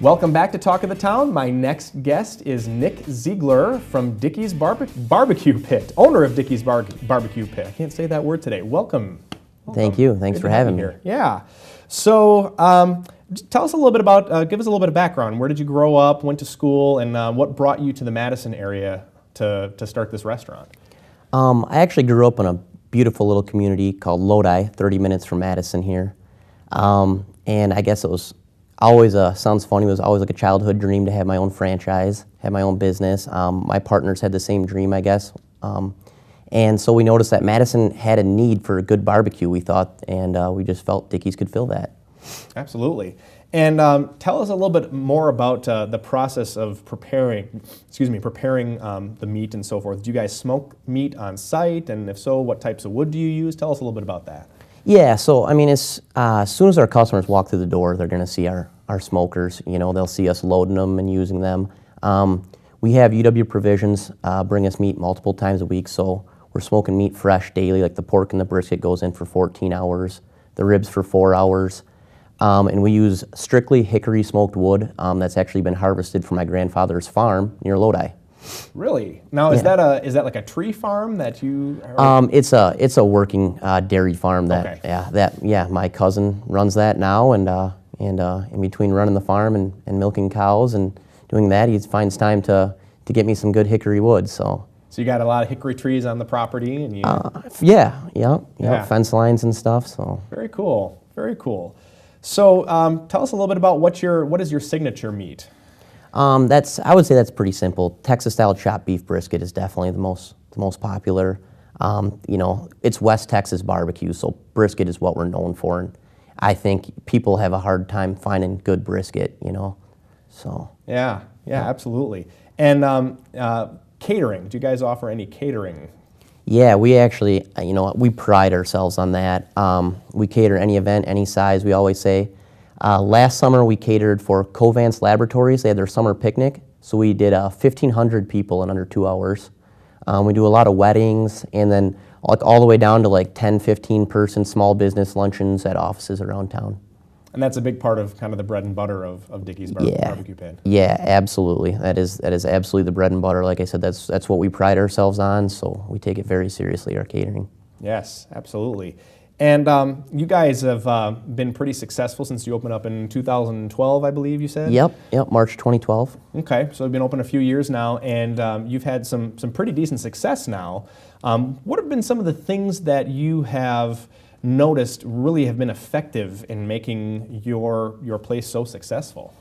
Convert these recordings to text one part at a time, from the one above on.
Welcome back to Talk of the Town. My next guest is Nick Ziegler from Dickey's Barbecue Pit, owner of Dickey's Barbecue Pit. I can't say that word today. Welcome. Thank you. Thanks for having me here. Yeah. So tell us a little bit about, give us a little bit of background. Where did you grow up, went to school, and what brought you to the Madison area to start this restaurant? I actually grew up in a beautiful little community called Lodi, 30 minutes from Madison here. And I guess it was always, sounds funny, it was always like a childhood dream to have my own franchise, have my own business. My partners had the same dream, I guess. And so we noticed that Madison had a need for a good barbecue, we thought, and we just felt Dickey's could fill that. Absolutely. And tell us a little bit more about the process of preparing the meat and so forth. Do you guys smoke meat on site? And if so, what types of wood do you use? Tell us a little bit about that. Yeah, so I mean, as soon as our customers walk through the door, they're going to see our smokers. You know, they'll see us loading them and using them. We have UW Provisions bring us meat multiple times a week, so we're smoking meat fresh daily. Like the pork and the brisket goes in for 14 hours, the ribs for 4 hours. And we use strictly Hickory smoked wood that's actually been harvested from my grandfather's farm near Lodi. Really? Now, is that like a tree farm that you? It's a working dairy farm that okay. My cousin runs that now, and in between running the farm and milking cows and doing that, he finds time to get me some good hickory wood. So you got a lot of hickory trees on the property, and you. Yeah, fence lines and stuff. So very cool, very cool. So tell us a little bit about what is your signature meat? I would say that's pretty simple. Texas-style chopped beef brisket is definitely the most popular. You know, it's West Texas barbecue, so brisket is what we're known for. And I think people have a hard time finding good brisket. You know, so. Yeah, absolutely. And catering. Do you guys offer any catering? Yeah, we actually, we pride ourselves on that. We cater any event, any size. We always say. Last summer we catered for Covance Laboratories. They had their summer picnic, so we did 1,500 people in under 2 hours. We do a lot of weddings, and then all the way down to like 10, 15 person small business luncheons at offices around town. And that's a big part of kind of the bread and butter of Dickey's Barbecue Pit. Yeah, absolutely. That is absolutely the bread and butter. Like I said, that's what we pride ourselves on. So we take it very seriously, our catering. Yes, absolutely. And you guys have been pretty successful since you opened up in 2012, I believe you said? Yep, March 2012. Okay, so you've been open a few years now, and you've had some pretty decent success now. What have been some of the things that you have noticed really have been effective in making your place so successful?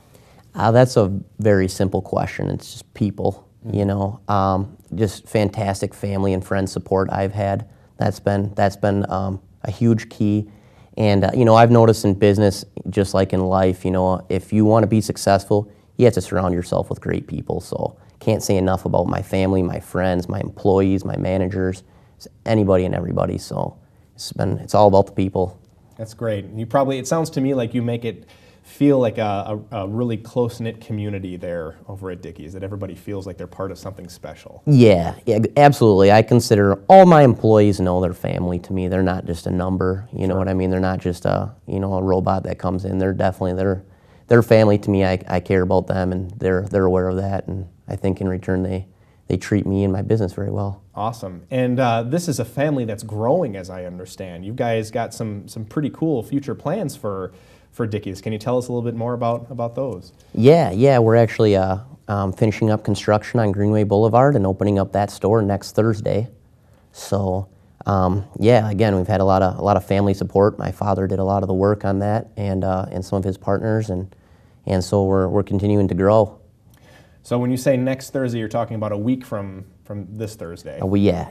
That's a very simple question. It's just people, you know, just fantastic family and friend support I've had. That's been a huge key. And, I've noticed in business, just like in life, if you want to be successful, you have to surround yourself with great people. So can't say enough about my family, my friends, my employees, my managers, anybody and everybody. So it's all about the people. That's great. It sounds to me like you make it feel like a really close-knit community there over at Dickey's, that everybody feels like they're part of something special. Yeah, absolutely. I consider all my employees their family to me. They're not just a number, you know what I mean? They're not just a robot that comes in. They're definitely, they're family to me. I care about them, and they're aware of that, and I think in return they treat me and my business very well. Awesome. And this is a family that's growing, as I understand. You guys got some pretty cool future plans for Dickey's. Can you tell us a little bit more about those? Yeah, we're actually finishing up construction on Greenway Boulevard and opening up that store next Thursday. So, again, we've had a lot of family support. My father did a lot of the work on that, and some of his partners, and so we're continuing to grow. So when you say next Thursday, you're talking about a week from this Thursday?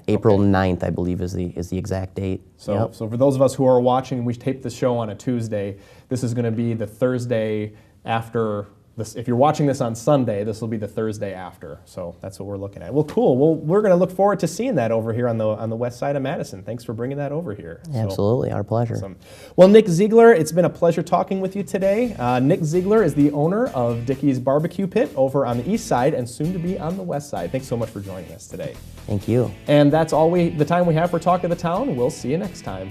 April 9th, I believe, is the exact date. So for those of us who are watching, we taped this show on a Tuesday. This is going to be the Thursday after this. If you're watching this on Sunday, this will be the Thursday after. So that's what we're looking at. Well, cool. Well, we're going to look forward to seeing that over here on the west side of Madison. Thanks for bringing that over here. Absolutely, our pleasure. Awesome. Well, Nick Ziegler, it's been a pleasure talking with you today. Nick Ziegler is the owner of Dickey's Barbecue Pit over on the east side and soon to be on the west side. Thanks so much for joining us today. Thank you. And that's all the time we have for Talk of the Town. We'll see you next time.